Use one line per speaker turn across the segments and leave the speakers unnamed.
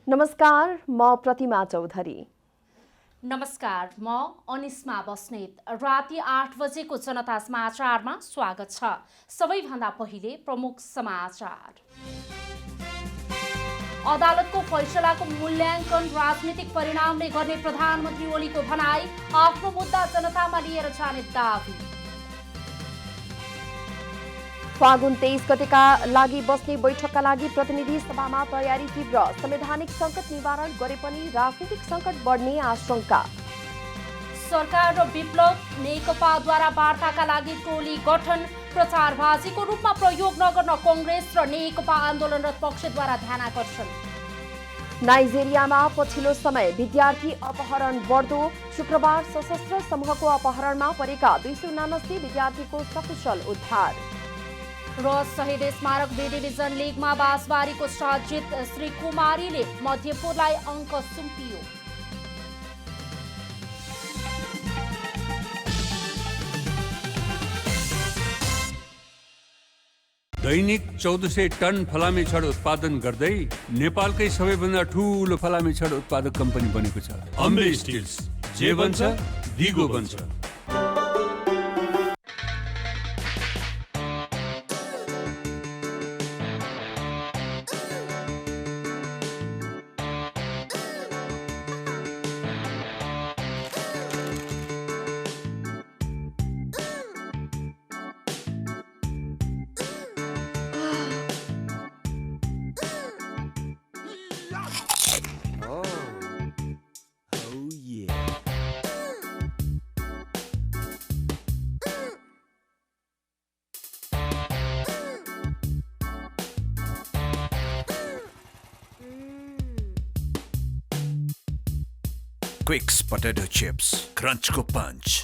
नमस्कार, म प्रतिमा चौधरी।
नमस्कार, म अनिस्मा बस्नेत। राति 8 बजेको जनता समाचारमा स्वागत छ। सबैभन्दा पहिले प्रमुख समाचार। अदालतको फैसलाको मूल्याङ्कन राजनीतिक परिणामले गर्ने प्रधानमन्त्री ओलीको भनाई, आफ्नो मुद्दा जनतामा लिएर जाने दाबी।
फागुन 23 गतेका लागि बस्ने बैठकका लागि प्रतिनिधि सभामा तयारी तीव्र, संवैधानिक संकट निवारण गरे पनि राजनीतिक संकट बढ्ने आशंका।
सरकार र विप्लव नेकपाद्वारा वार्ताका लागि टोली गठन, प्रचारबाजीको रूपमा प्रयोग नगर्न कांग्रेस र नेकपा आन्दोलनरत पक्षद्वारा ध्यानाकर्षण।
नाइजेरियामा पछिल्लो समय विद्यार्थी अपहरण बढ्दो, शुक्रबार सशस्त्र समूहको अपहरणमा परेका 279 विद्यार्थीको सकुशल उद्धार।
र शहीद स्मारक बी डिभिजन लिगमा बाँसबारीको जित, श्री कुमारीले मध्यपुरलाई अङ्क सुम्पियो।
दैनिक 1400 टन फलामे छड उत्पादन गर्दै नेपालकै सबैभन्दा ठूलो फलामे छड उत्पादक कम्पनी बनेको छ। अम्बे स्टिल्स, जे बन्छ दिगो बन्छ।
Quicks potato chips, crunch ko punch.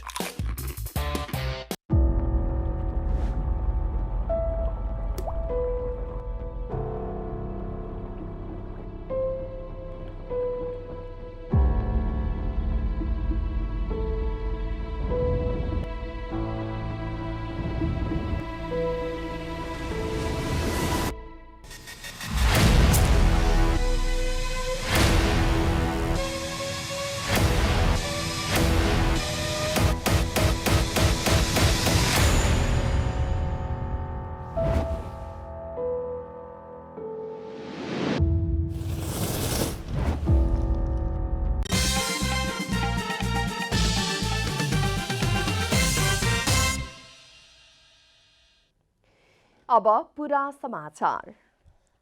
अब पूरा समाचार।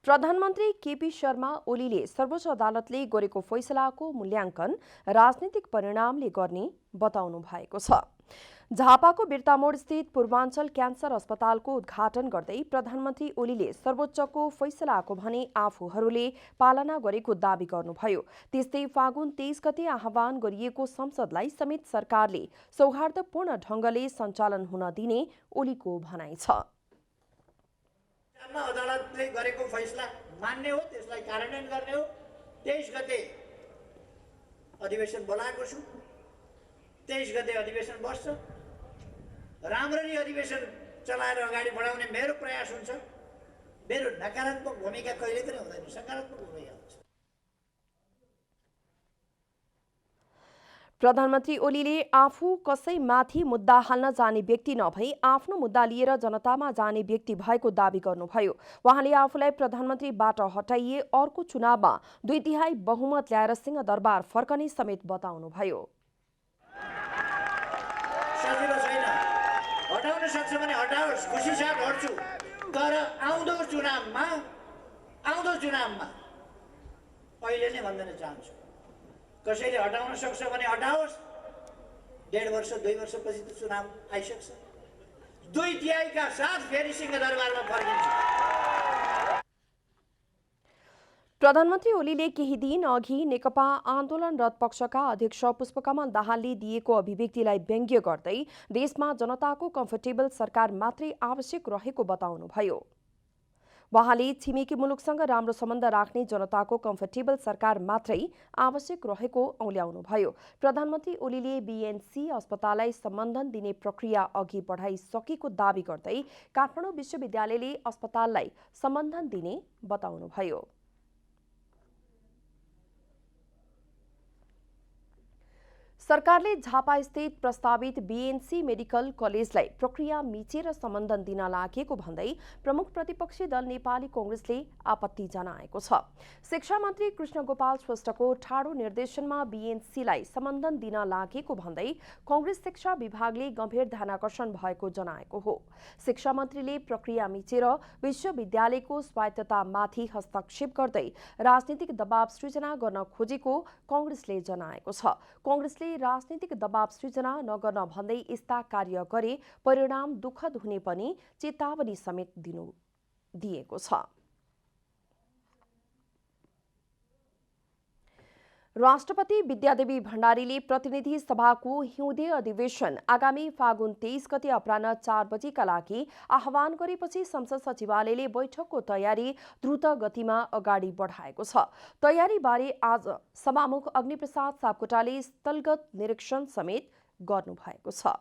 प्रधानमन्त्री केपी शर्मा ओलीले सर्वोच्च अदालतले गरेको फैसलाको मूल्याङ्कन राजनीतिक परिणामले गर्ने बताउनु भएको छ। झापाको बिर्तामोड स्थित पूर्वाञ्चल क्यान्सर अस्पतालको उद्घाटन गर्दै प्रधानमन्त्री ओलीले सर्वोच्चको फैसलाको भने आफूहरूले पालना गरेको दावी गर्नुभयो। त्यस्तै फागुन 23 गते आह्वान गरिएको संसदलाई समेत सरकारले सौहार्दपूर्ण ढंगले सञ्चालन हुन दिने ओलीको भनाइ छ।
अदालतले गरेको फैसला मान्ने हो, त्यसलाई कार्यान्वयन गर्ने हो। 23 गते अधिवेशन बोलाएको छु। 23 गते अधिवेशन बस्छ। राम्ररी अधिवेशन चलाएर अगाडि बढाउने मेरो प्रयास हुन्छ। मेरो नकारात्मक भूमिका कहिले पनि हुँदैन, सकारात्मक भूमिका हुन्छ।
प्रधानमन्त्री ओलीले आफू कसैमाथि मुद्दा हाल्न जाने व्यक्ति नभई आफ्नो मुद्दा लिएर जनतामा जाने व्यक्ति भएको दावी गर्नुभयो। उहाँले आफूलाई प्रधानमन्त्रीबाट हटाइए अर्को चुनावमा 2/3 बहुमत ल्याएर सिंहदरबार फर्कने समेत बताउनुभयो।
सजिलो छैन, हटाउन सक्छ भने हटाओस्, खुसी साथ हट्छु। तर आउँदो चुनावमा अहिले नै भन्न चाहन्छु, कसैले हटाउन सक्छ भने हटाओस्। 1.5 वर्ष 2 वर्षपछि त चुनाव आइसक्छ। 2/3 का साथ फेरि सिंहदरबारमा फर्किन्छ।
प्रधानमन्त्री ओलीले केही दिन अघि नेकपा आन्दोलनरत पक्षका अध्यक्ष पुष्पकमल दाहालले दिएको अभिव्यक्तिलाई व्यङ्ग्य गर्दै देशमा जनताको कम्फर्टेबल सरकार मात्रै आवश्यक रहेको बताउनुभयो। उहाँले छिमेकी मुलुकसँग राम्रो सम्बन्ध राख्ने जनताको कम्फर्टेबल सरकार मात्रै आवश्यक रहेको औल्याउनुभयो। प्रधानमन्त्री ओलीले बीएनसी अस्पताललाई सम्बन्धन दिने प्रक्रिया अघि बढाइसकेको दावी गर्दै काठमाडौँ विश्वविद्यालयले अस्पताललाई सम्बन्धन दिने बताउनुभयो। सरकारले झापास्थित प्रस्तावित बीएनसी मेडिकल कलेजलाई प्रक्रिया मिचेर सम्बन्धन दिन लागेको भन्दै प्रमुख प्रतिपक्षी दल नेपाली कांग्रेसले आपत्ति जनाएको छ। शिक्षा मन्त्री कृष्ण गोपाल श्रेष्ठको ठाडो निर्देशनमा बीएनसीलाई सम्बन्धन दिन लागेको भन्दै कांग्रेस शिक्षा विभागले गम्भीर ध्यानाकर्षण भएको जनाएको हो। शिक्षा मन्त्रीले प्रक्रिया मिचेर विश्वविद्यालयको स्वायत्ततामाथि हस्तक्षेप गर्दै राजनीतिक दबाव सृजना गर्न खोजेको कांग्रेसले जनाएको छ। कांग्रेसले राजनीतिक दबाव सृजना नगर्न भन्दै यस्ता कार्य गरे परिणाम दुःखद हुने पनि चेतावनी समेत दिएको छ। राष्ट्रपति विद्यादेवी भण्डारीले प्रतिनिधि सभाको हिउँदे अधिवेशन आगामी फागुन 23 गते अपराह्न 4 बजेका लागि आह्वान गरेपछि संसद सचिवालयले बैठकको तयारी द्रुत गतिमा अगाडि बढाएको छ। तयारीबारे आज सभामुख अग्निप्रसाद सापकोटाले स्थलगत निरीक्षण समेत गर्नुभएको छ।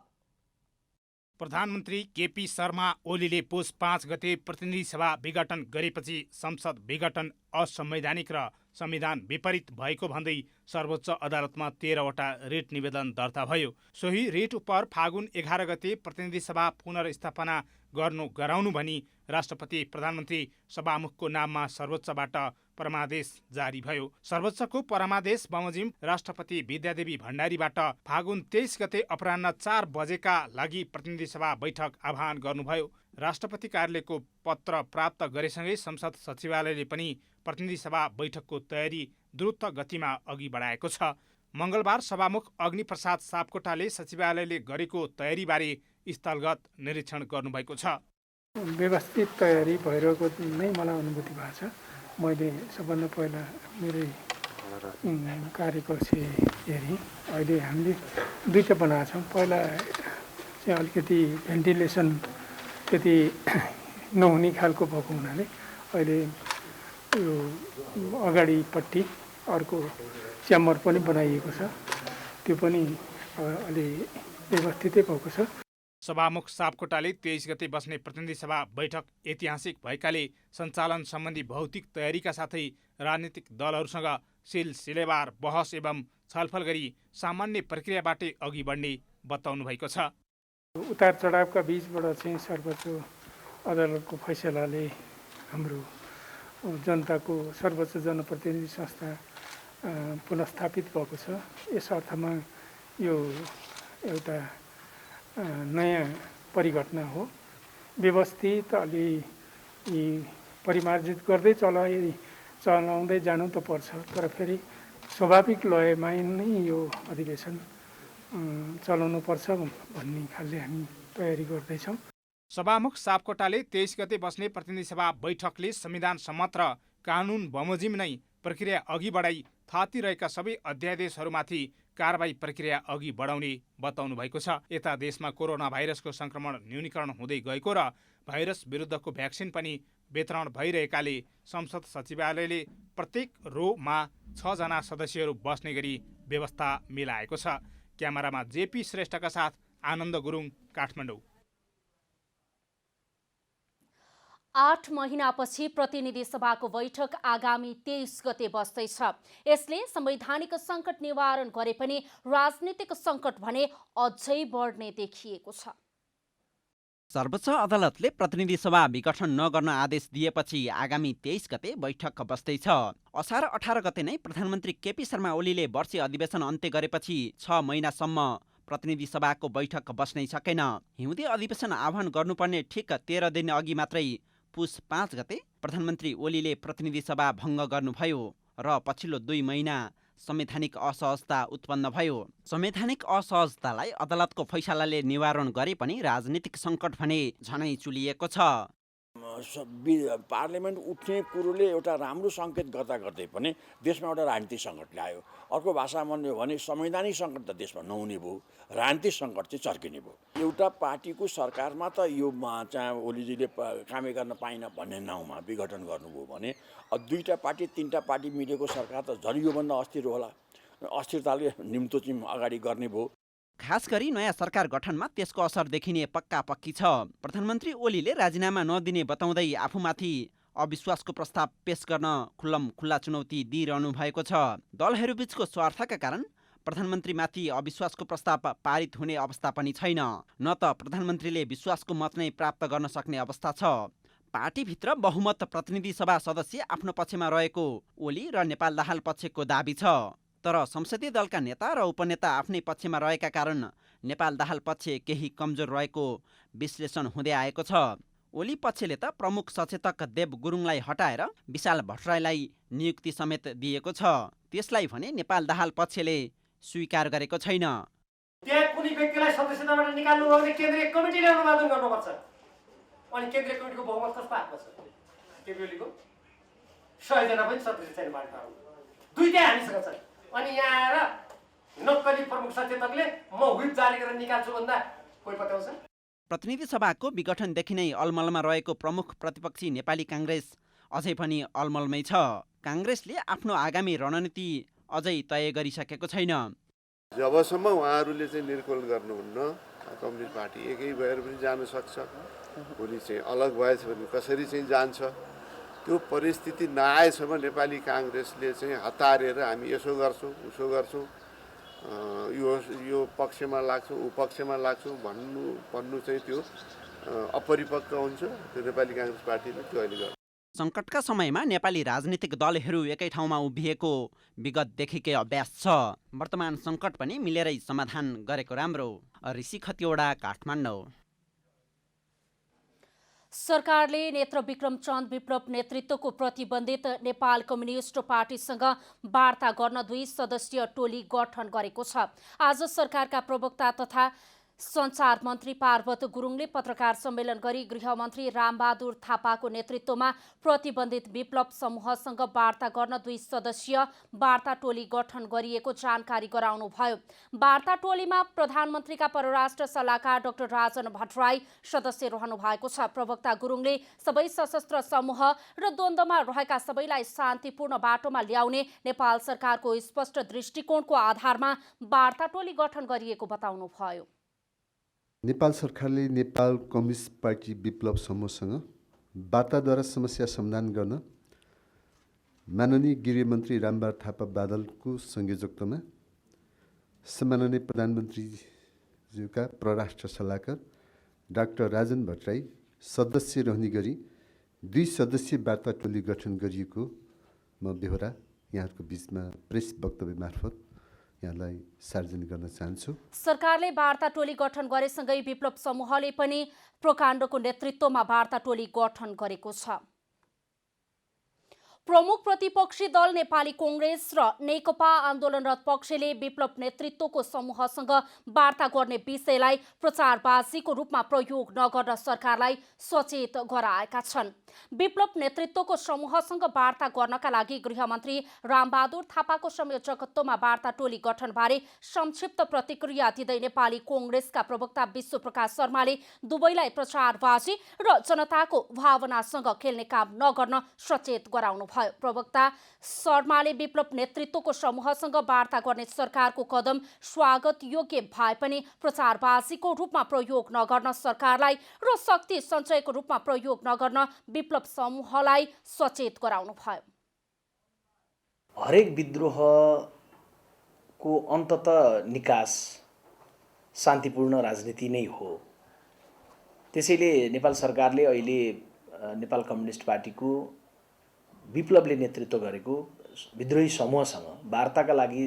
प्रधानमन्त्री केपी शर्मा ओलीले पुस 5 गते प्रतिनिधि सभा विघटन गरेपछि संसद विघटन असंवैधानिक र संविधान विपरीत भएको भन्दै सर्वोच्च अदालतमा 13 वटा रिट निवेदन दर्ता भयो। सोही रिट उप फागुन 11 गते प्रतिनिधि सभा पुनर्स्थापना गराउनु भनी राष्ट्रपति प्रधानमन्त्री सभामुखको नाममा सर्वोच्चबाट परमादेश जारी भयो। सर्वोच्चको परमादेश बमोजिम राष्ट्रपति विद्यादेवी भण्डारीबाट फागुन 23 गते अपराह्न 4 बजेका लागि प्रतिनिधि सभा बैठक आह्वान गर्नुभयो। राष्ट्रपति कार्यालयको पत्र प्राप्त गरेसँगै संसद सचिवालयले पनि प्रतिनिधि सभा बैठकको तयारी द्रुत गतिमा अघि बढाएको छ। मंगलबार सभामुख अग्निप्रसाद सापकोटाले सचिवालयले गरेको तयारीबारे स्थलगत निरीक्षण गर्नुभएको छ।
व्यवस्थित तयारी भइरहेको नै मलाई अनुभूति भएको छ। मैले सबभन्दा पहिला मेरै कार्यकक्ष हेरेँ। अहिले हामीले दुईवटा बनाएको छौँ। पहिला चाहिँ अलिकति भेन्टिलेसन त्यति नहुने खालको भएको हुनाले अहिले यो अगाडिपट्टि अर्को च्याम्बर पनि बनाइएको छ। त्यो पनि अलि व्यवस्थितै भएको छ।
सभामुख सापकोटाले 23 गते बस्ने प्रतिनिधि सभा बैठक ऐतिहासिक भएकाले सञ्चालन सम्बन्धी भौतिक तयारीका साथै राजनीतिक दलहरूसँग सिलसिलेवार बहस एवं छलफल गरी सामान्य प्रक्रियाबाटै अघि बढ्ने बताउनु भएको छ।
उतार चढावका बीचबाट चाहिँ सर्वोच्च अदालतको फैसलाले हाम्रो जनताको सर्वोच्च जनप्रतिनिधि संस्था पुनर्स्थापित भएको छ। यस अर्थमा यो एउटा नयाँ परिघटना हो। व्यवस्थित अलि परिमार्जित गर्दै चलाउँदै जानु त पर्छ, तर फेरि स्वाभाविक लयमा नै यो अधिवेशन चलाउनु पर्छ भन्ने खालले हामी तयारी गर्दैछौँ।
सभामुख सापकोटाले 23 गते बस्ने प्रतिनिधि सभा बैठकले संविधान सम्मत र कानुन बमोजिम नै प्रक्रिया अघि बढाई थातिरहेका सबै अध्यादेशहरूमाथि कारबाही प्रक्रिया अघि बढाउने बताउनु भएको छ। यता देशमा कोरोना भाइरसको संक्रमण न्यूनीकरण हुँदै गएको र भाइरस विरुद्धको भ्याक्सिन पनि वितरण भइरहेकाले संसद सचिवालयले प्रत्येक रोमा 6 जना सदस्यहरू बस्ने गरी व्यवस्था मिलाएको छ। क्यामेरामा जेपी श्रेष्ठका साथ आनन्द गुरुङ, काठमाडौँ।
8 महिनापछि प्रतिनिधि सभाको बैठक आगामी 23 गते बस्दैछ। यसले संवैधानिक सङ्कट निवारण गरे पनि राजनीतिक सङ्कट भने अझै बढ्ने देखिएको छ।
सर्वोच्च अदालतले प्रतिनिधि सभा विघटन नगर्न आदेश दिएपछि आगामी 23 गते बैठक बस्दैछ। असार 18 गते नै प्रधानमन्त्री केपी शर्मा ओलीले वर्षीय अधिवेशन अन्त्य गरेपछि 6 महिनासम्म प्रतिनिधि सभाको बैठक बस्नै सकेन। हिउँदे अधिवेशन आह्वान गर्नुपर्ने ठिक 13 दिन अघि मात्रै पुस 5 गते प्रधानमन्त्री ओलीले प्रतिनिधि सभा भङ्ग गर्नुभयो र पछिल्लो 2 महिना संवैधानिक असहजता उत्पन्न भयो। संवैधानिक असहजतालाई अदालतको फैसलाले निवारण गरे पनि राजनीतिक सङ्कट भने झनै चुलिएको छ।
पार्लियामेन्ट उठ्ने कुरोले एउटा राम्रो सङ्केत गर्दा गर्दै पनि देशमा एउटा राजनीतिक सङ्कट ल्यायो। अर्को भाषामा भन्यो भने संवैधानिक सङ्कट त देशमा नहुने भयो, राजनीतिक सङ्कट चाहिँ चर्किने भयो। एउटा पार्टीको सरकारमा त यो चाहिँ ओलीजीले कामै गर्न पाइन भन्ने नाउँमा विघटन गर्नुभयो भने दुईवटा पार्टी 3टा पार्टी मिलेको सरकार त झन् योभन्दा अस्थिर होला। अस्थिरताले निम्तो चाहिँ अगाडि गर्ने भयो।
खास गरी नयाँ सरकार गठनमा त्यसको असर देखिने पक्का पक्की छ। प्रधानमन्त्री ओलीले राजीनामा नदिने बताउँदै आफूमाथि अविश्वासको प्रस्ताव पेश गर्न खुल्ला चुनौती दिइरहनु भएको छ। दलहरूबीचको स्वार्थका कारण प्रधानमन्त्रीमाथि अविश्वासको प्रस्ताव पारित हुने अवस्था पनि छैन, न त प्रधानमन्त्रीले विश्वासको मत नै प्राप्त गर्न सक्ने अवस्था छ। पार्टीभित्र बहुमत प्रतिनिधि सभा सदस्य आफ्नो पक्षमा रहेको ओली र नेपाल दाहाल पक्षको दाबी छ। तर संसदीय दलका नेता र उपनेता आफ्नै पक्षमा रहेका कारण नेपाल दाहाल पक्ष केही कमजोर रहेको विश्लेषण हुँदै आएको छ। ओली पक्षले त प्रमुख सचेतक देव गुरुङलाई हटाएर विशाल भट्टराईलाई नियुक्ति समेत दिएको छ। त्यसलाई भने नेपाल दाहाल पक्षले स्वीकार गरेको छैन।
त्यहाँ कुनै व्यक्तिलाई सदस्यताबाट निकाल्नु हो भने केन्द्रीय कमिटीले अनुमोदन गर्नुपर्छ। अनि केन्द्रीय कमिटीको बहुमत कसको हातमा छ? केपी ओलीको। 100 जना पनि सदस्य छैन पार्टीमा। दुईटै हानिसकेका छन्। अनि यहाँ आएर नक्कली प्रमुख सचेतकले म व्हिप जारी गरेर निकाल्छु भन्दा कोही पत्याउँछ?
प्रतिनिधि सभाको विघटनदेखि नै अलमलमा रहेको प्रमुख प्रतिपक्षी नेपाली काङ्ग्रेस अझै पनि अलमलमै छ। काङ्ग्रेसले आफ्नो आगामी रणनीति अझै तय गरिसकेको छैन।
जबसम्म उहाँहरूले चाहिँ निर्कुल गर्नुहुन्न, कम्युनिस्ट पार्टी एकै भएर पनि जान सक्छ, भोलि चाहिँ अलग भएछ भने कसरी चाहिँ जान्छ, त्यो परिस्थिति नआएसम्म नेपाली काङ्ग्रेसले चाहिँ हतारेर हामी यसो गर्छौँ उसो गर्छौँ, यो पक्षमा लाग्छौँ ऊ पक्षमा लाग्छौँ भन्नु चाहिँ त्यो अपरिपक्व हुन्छ। त्यो नेपाली काङ्ग्रेस पार्टीले त्यो अहिले गर्छ।
सङ्कटका समयमा नेपाली राजनीतिक दलहरू एकै ठाउँमा उभिएको विगतदेखिकै अभ्यास छ। वर्तमान सङ्कट पनि मिलेरै समाधान गरेको राम्रो। ऋषि खतिवडा, काठमाडौँ।
सरकारले नेत्र विक्रम चन्द विप्लव नेतृत्वको प्रतिबन्धित नेपाल कम्युनिस्ट पार्टीसँग वार्ता गर्न 2 सदस्यीय टोली गठन गरेको छ। आज सरकारका प्रवक्ता तथा सञ्चार मन्त्री पार्वत गुरुङले पत्रकार सम्मेलन गरी गृहमन्त्री रामबहादुर थापाको नेतृत्वमा प्रतिबन्धित विप्लव समूहसँग वार्ता गर्न 2 सदस्यीय वार्ता टोली गठन गरिएको जानकारी गराउनुभयो। वार्ता टोलीमा प्रधानमन्त्रीका परराष्ट्र सल्लाहकार डाक्टर राजन भट्टराई सदस्य रहनु भएको छ। प्रवक्ता गुरुङले सबै सशस्त्र समूह र द्वन्द्वमा रहेका सबैलाई शान्तिपूर्ण बाटोमा ल्याउने नेपाल सरकारको स्पष्ट दृष्टिकोणको आधारमा वार्ता टोली गठन गरिएको बताउनुभयो।
नेपाल सरकारले नेपाल कम्युनिस्ट पार्टी विप्लव समूहसँग वार्ताद्वारा समस्या समाधान गर्न माननीय गृहमन्त्री रामबहादुर थापा बादलको संयोजकतामा सम्माननीय प्रधानमन्त्रीज्यूका परराष्ट्र सल्लाहकार डाक्टर राजन भट्टराई सदस्य रहने गरी 2 सदस्यीय वार्ता टोली गठन गरिएको म बेहोरा यहाँहरूको बीचमा प्रेस वक्तव्य मार्फत यहाँलाई सार्वजनिक गर्न चाहन्छु।
सरकारले वार्ता टोली गठन गरेसँगै विप्लव समूहले पनि प्रकाण्डको नेतृत्वमा वार्ता टोली गठन गरेको छ। प्रमुख प्रतिपक्षी दल नेपाली कांग्रेस र नेकपा आन्दोलनरत पक्षले विप्लव नेतृत्वको समूहसँग वार्ता गर्ने विषयलाई प्रचारबाजीको रूपमा प्रयोग नगर्न सरकारलाई सचेत गराएका छन्। विप्लव नेतृत्वको समूहसँग वार्ता गर्नका लागि गृहमन्त्री रामबहादुर थापाको संयोजकत्वमा वार्ता टोली गठनबारे संक्षिप्त प्रतिक्रिया दिँदै नेपाली कांग्रेसका प्रवक्ता विश्वप्रकाश शर्माले दुवैलाई प्रचारबाजी र जनताको भावनासँग खेल्ने काम नगर्न सचेत गराउनु। प्रवक्ता शर्माले विप्लव नेतृत्वको समूहसँग वार्ता गर्ने सरकारको कदम स्वागत योग्य भए पनि प्रचारबाजीको रूपमा प्रयोग नगर्न सरकारलाई र शक्ति सञ्चयको रूपमा प्रयोग नगर्न विप्लव समूहलाई सचेत गराउनु भयो।
हरेक विद्रोहको अन्ततः निकास शान्तिपूर्ण राजनीति नै हो। त्यसैले नेपाल सरकारले अहिले नेपाल कम्युनिस्ट पार्टीको विप्लवले नेतृत्व गरेको विद्रोही समूहसँग वार्ताका लागि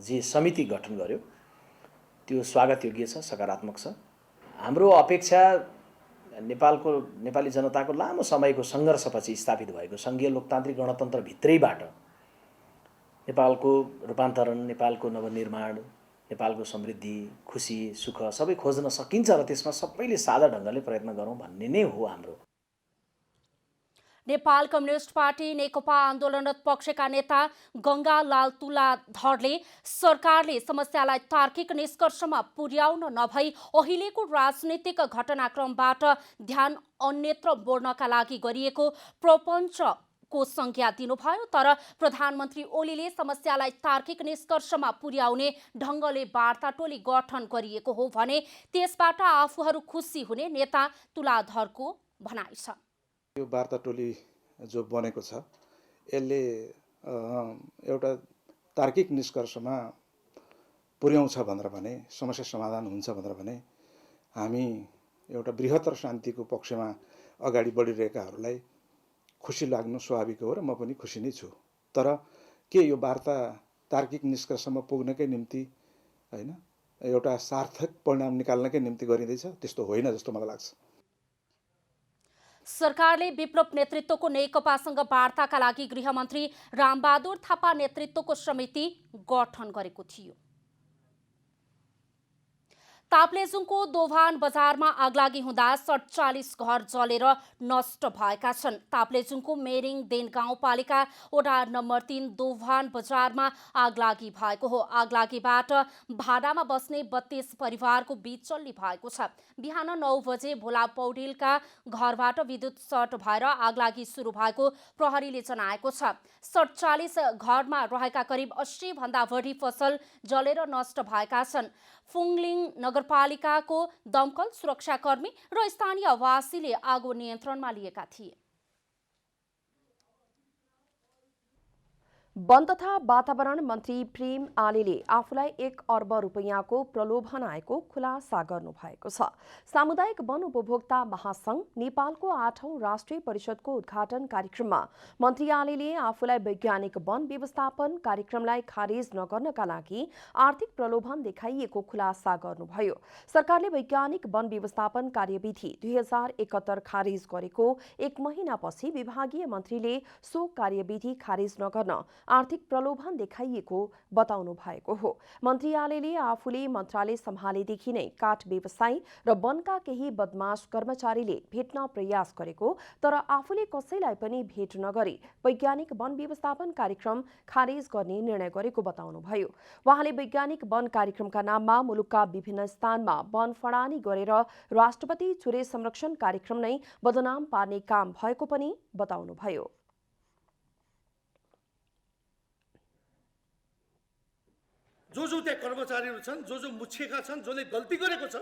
जे समिति गठन गर्यो त्यो स्वागत योग्य छ, सकारात्मक छ। हाम्रो अपेक्षा नेपाली जनताको लामो समयको सङ्घर्षपछि स्थापित भएको सङ्घीय लोकतान्त्रिक गणतन्त्र भित्रैबाट नेपालको रूपान्तरण, नेपालको नवनिर्माण, नेपालको समृद्धि, खुसी, सुख सबै खोज्न सकिन्छ र त्यसमा सबैले साझा ढङ्गले प्रयत्न गरौँ भन्ने नै हो हाम्रो।
नेपाल कम्युनिस्ट पार्टी नेकपा आन्दोलनरत पक्षका नेता गङ्गालाल तुलाधरले सरकारले समस्यालाई तार्किक निष्कर्षमा पुर्याउन नभई अहिलेको राजनीतिक घटनाक्रमबाट ध्यान अन्यत्र मोड्नका लागि गरिएको प्रपञ्चको संज्ञा दिनुभयो। तर प्रधानमन्त्री ओलीले समस्यालाई तार्किक निष्कर्षमा पुर्याउने ढङ्गले वार्ता टोली गठन गरिएको हो भने त्यसबाट आफूहरू खुसी हुने नेता तुलाधरको भनाइ छ।
यो वार्ता टोली जो बनेको छ यसले एउटा तार्किक निष्कर्षमा पुर्याउँछ भनेर भने, समस्या समाधान हुन्छ भनेर भने हामी एउटा बृहत्तर शान्तिको पक्षमा अगाडि बढिरहेकाहरूलाई खुसी लाग्नु स्वाभाविक हो र म पनि खुसी नै छु। तर के यो वार्ता तार्किक निष्कर्षमा पुग्नकै निम्ति हैन एउटा सार्थक परिणाम निकाल्नकै निम्ति गरिँदैछ? त्यस्तो होइन जस्तो मलाई लाग्छ।
सरकारले विप्लव नेतृत्वको नेकपासँग वार्ताका लागि गृहमन्त्री रामबहादुर थापा नेतृत्वको समिति गठन गरेको थियो। ताप्लेजुङको दोभान बजारमा आगलागी हुँदा 47 घर जलेर नष्ट भएका छन्। ताप्लेजुङको मेरिङ देन गाउँपालिका वडा नम्बर 3 दोभान बजारमा आगलागी भएको हो। आगलागीबाट भाडामा बस्ने 32 परिवारको बिचल्ली भएको छ। बिहान 9 बजे भोला पौडेलका घरबाट विद्युत सर्ट भएर आगलागी सुरु भएको प्रहरीले जनाएको छ। 47 घरमा रहेका करिब 80 भन्दा बढी फसल जलेर नष्ट भएका छन्। फुङलिङ नगरपालिकाको दमकल सुरक्षाकर्मी र स्थानीय वासीले आगो नियन्त्रणमा लिएका थिए।
वन तथा वातावरण मन्त्री प्रेम आलेले आफूलाई 1 अर्ब रुपैयाँको प्रलोभन आएको खुलासा गर्नुभएको छ। सामुदायिक वन उपभोक्ता महासंघ नेपालको 8औं राष्ट्रिय परिषदको उद्घाटन कार्यक्रममा मन्त्री आलेले आफूलाई वैज्ञानिक वन व्यवस्थापन कार्यक्रमलाई खारेज नगर्नका लागि आर्थिक प्रलोभन देखाइएको खुलासा गर्नुभयो। सरकारले वैज्ञानिक वन व्यवस्थापन कार्यविधि 2071 खारेज गरेको 1 महिनापछि विभागीय मन्त्रीले सो कार्यविधि खारेज नगर्न आर्थिक प्रलोभन देखाइएको बताउनु भएको हो। मन्त्री आलेले आफूले मन्त्रालय सम्हालेदेखि नै काठ व्यवसायी र वनका केही बदमाश कर्मचारीले भेट्न प्रयास गरेको तर आफूले कसैलाई पनि भेट नगरी वैज्ञानिक वन व्यवस्थापन कार्यक्रम खारेज गर्ने निर्णय गरेको बताउनुभयो। उहाँले वैज्ञानिक वन कार्यक्रमका नाममा मुलुकका विभिन्न स्थानमा वन फडानी गरेर राष्ट्रपति चुरे संरक्षण कार्यक्रम नै बदनाम पार्ने काम भएको पनि बताउनुभयो।
जो त्यहाँ कर्मचारीहरू छन्, जो मुछिएका छन्, जसले गल्ती गरेको छ